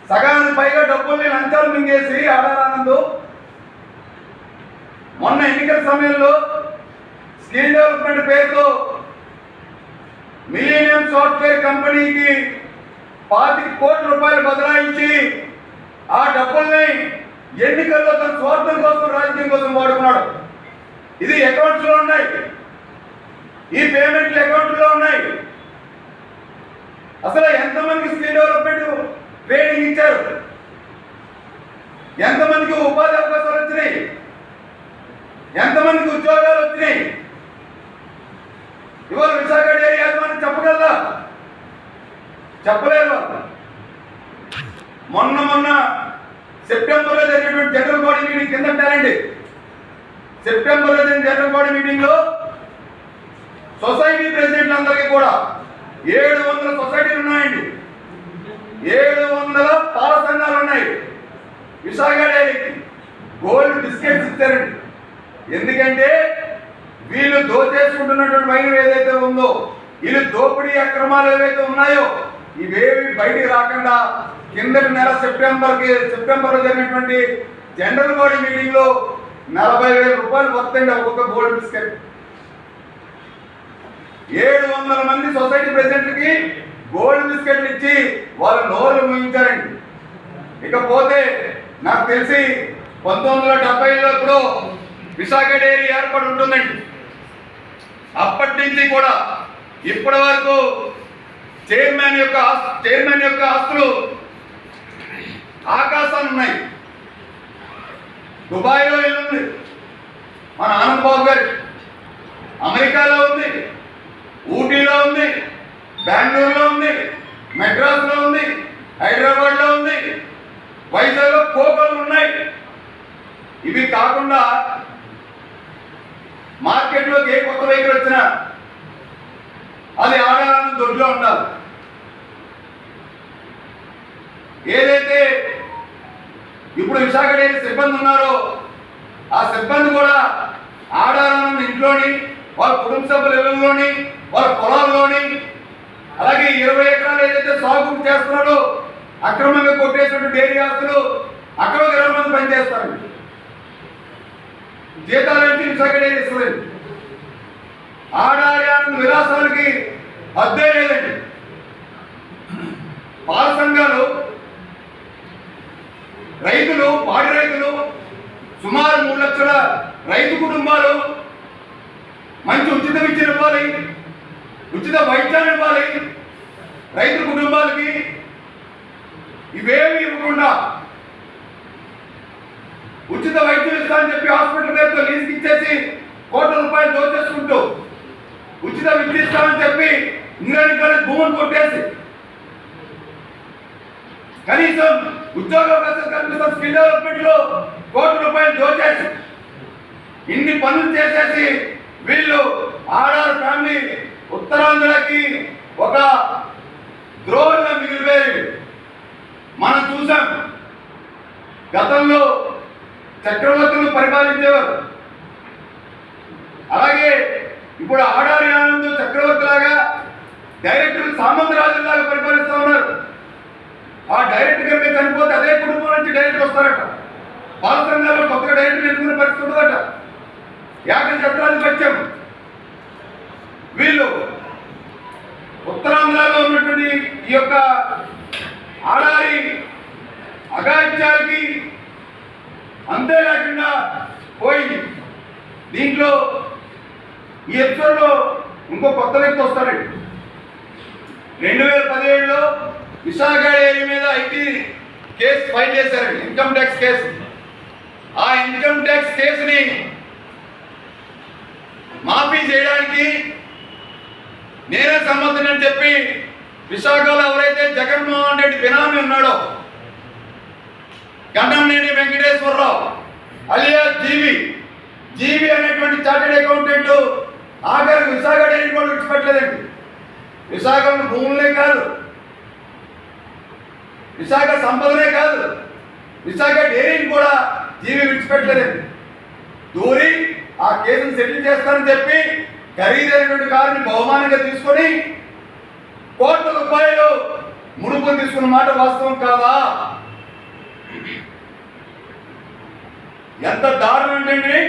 సగానికి పైగా డబ్బుల్ని లంచాలు మింగేసి ఆడారానందు మొన్న ఎన్నికల సమయంలో స్కిల్ డెవలప్మెంట్ పేరుతో మిలీనియం సాఫ్ట్వేర్ కంపెనీకి 25 కోట్ల రూపాయలు బదలాయించి ఆ డబ్బుల్ని ఎన్నికల్లో తన స్వార్థం కోసం రాజకీయం కోసం వాడుకున్నాడు. ఇది అకౌంట్స్ లో ఉన్నాయి, ఈ పేమెంట్లు అకౌంట్ లో ఉన్నాయి. అసలు ఎంతమందికి స్కిల్ డెవలప్మెంట్ ట్రైనింగ్ ఇచ్చారు, ఎంతమందికి ఉపాధి అవకాశాలు వచ్చినాయి, ఎంతమందికి ఉద్యోగాలు వచ్చినాయి? ఇవాళ విశాఖ డైరీ యాజమాన్యం చెప్పగలరా? చెప్పలేరు. మొన్న సెప్టెంబర్లో జరిగినటువంటి జనరల్ బాడీ మీటింగ్ కిందంటారండి. సెప్టెంబర్లో జరిగిన జనరల్ బాడీ మీటింగ్ లో సొసైటీ ప్రెసిడెంట్లందరికీ కూడా 700 సొసైటీలు ఉన్నాయండి, 700 పాల సంఘాలు ఉన్నాయి. విశాఖ డైరీకి గోల్డ్ బిస్కెట్స్ ఇచ్చారండి. ఎందుకంటే వీళ్ళు దోచేసుకుంటున్నటువంటి వైనం ఏదైతే ఉందో, వీళ్ళు దోపిడీ అక్రమాలు ఏవైతే ఉన్నాయో ఇవేవి బయటికి రాకుండా కిందటి నెల సెప్టెంబర్లో జరిగినటువంటి జనరల్ బాడీ మీటింగ్ లో 40,000 రూపాయలు వస్తాయండి ఒక్కొక్క గోల్డ్ బిస్కెట్. 700 మంది సొసైటీ ప్రెసిడెంట్లకి గోల్డ్ బిస్కెట్లు ఇచ్చి వాళ్ళ నోరు ముగించారండి. ఇకపోతే నాకు తెలిసి 1970లో ఇప్పుడు విశాఖ డైరీ ఏర్పడి ఉంటుందండి. అప్పటి నుంచి కూడా ఇప్పటి వరకు చైర్మన్ యొక్క ఆస్తులు ఆకాశాలు ఉన్నాయి. దుబాయ్లో ఇల్లు ఉంది మన ఆనంద్ బాబు గారి, అమెరికాలో ఉంది, ఊటీలో ఉంది, బెంగళూరులో ఉంది, మెడ్రాస్లో ఉంది, హైదరాబాద్లో ఉంది, వైజాగ్లో కోకలు ఉన్నాయి. ఇవి కాకుండా మార్కెట్లోకి ఏ కొత్త వెహికల్ వచ్చినా అది ఆడాలని దొడ్లో ఉండాలి. ఏదైతే ఇప్పుడు విశాఖ డైరీ సిబ్బంది ఉన్నారో ఆ సిబ్బంది కూడా ఆడాలని ఇంట్లోని, వాళ్ళ కుటుంబ సభ్యుల ఇళ్లలోని, వాళ్ళ పొలాల్లోని, అలాగే 20 ఎకరాలు ఏదైతే సాగు చేస్తున్నారో అక్రమంగా కొట్టేసినటువంటి డైరీ ఆస్తులు అక్కడ 20 మంది పనిచేస్తారండి. జీతాలు ఏంటి విశాఖ డైరీ ఇస్తుందండి. ఆడాలి అన్న విలాసాలకి అద్దే లేదండి. పాల సంఘాలు, రైతులు, పాడి రైతులు, సుమారు 3 లక్షల రైతు కుటుంబాలు మంచి ఉచిత విద్యను ఇవ్వాలి, ఉచిత వైద్యాన్ని ఇవ్వాలి రైతు కుటుంబాలకి. ఇవేమి ఇవ్వకుండా ఉచిత వైద్యం ఇస్తామని చెప్పి హాస్పిటల్ పేరుతో లీజుకి ఇచ్చేసి కోట్ల రూపాయలు దోచేసుకుంటూ, ఉచిత విద్య ఇస్తామని చెప్పి ఇంజనీరింగ్ కాలేజ్ భూములు కొట్టేసి, కనీసం ఉద్యోగ అవకాశాలు కల్పిస్తాం స్కిల్ డెవలప్మెంట్ లో కోట్ల రూపాయలు దోచేసి, ఇన్ని పనులు చేసేసి వీళ్ళు ఆడారు ఫ్యామిలీ ఉత్తరాంధ్రకి ఒక ద్రోహంగా మిగిలిపోయారు. మనం చూసాం గతంలో చక్రవర్తులు పరిపాలించేవారు, అలాగే ఇప్పుడు ఆడారి ఆనంద్ చక్రవర్తి లాగా డైరెక్టర్ సామంతరాజులాగా పరిపాలిస్తూ ఉన్నారు. ఆ డైరెక్టర్ కనుక చనిపోతే అదే కుటుంబం నుంచి డైరెక్టర్ వస్తారట. పాల సంఘాల్లో కొత్తగా డైరెక్టర్ ఎన్నుకునే పరిస్థితి ఉండదట. యాకటి చక్రాధిపత్యం. వీళ్ళు ఉత్తరాంధ్రలో ఉన్నటువంటి ఈ యొక్క ఆడారి అగాత్యాలకి అంతే లేకుండా పోయింది. దీంట్లో ఈ ఎపిసోడ్లో ఇంకో కొత్త వ్యక్తి వస్తారండి. 2017లో విశాఖ డైరీ మీద ఐటీ కేసు ఫైల్ చేశారండి, ఇన్కమ్ ట్యాక్స్ కేసు. ఆ ఇన్కమ్ ట్యాక్స్ కేసుని మాఫీ చేయడానికి నేనే సంబంధం అని చెప్పి విశాఖలో ఎవరైతే జగన్మోహన్ రెడ్డి బినామీ ఉన్నాడో గండంనేని వెంకటేశ్వరరావు అలియా జీవి అనేటువంటి చార్టెడ్ అకౌంటెంట్ ఆఖరికి విశాఖ డైరీ కూడా విడిచిపెట్టలేదండి. విశాఖలో భూములే కాదు, విశాఖ సంపదనే కాదు, విశాఖ డైరీని కూడా జీవి విడిచిపెట్టలేదండి. దూరి ఆ కేసును సెటిల్ చేస్తానని చెప్పి ఖరీదైనటువంటి కారుని బహుమానంగా తీసుకొని కోట్ల రూపాయలు ముడుపులు తీసుకున్న మాట వాస్తవం కాదా? ఎంత దారుణం ఏంటండి,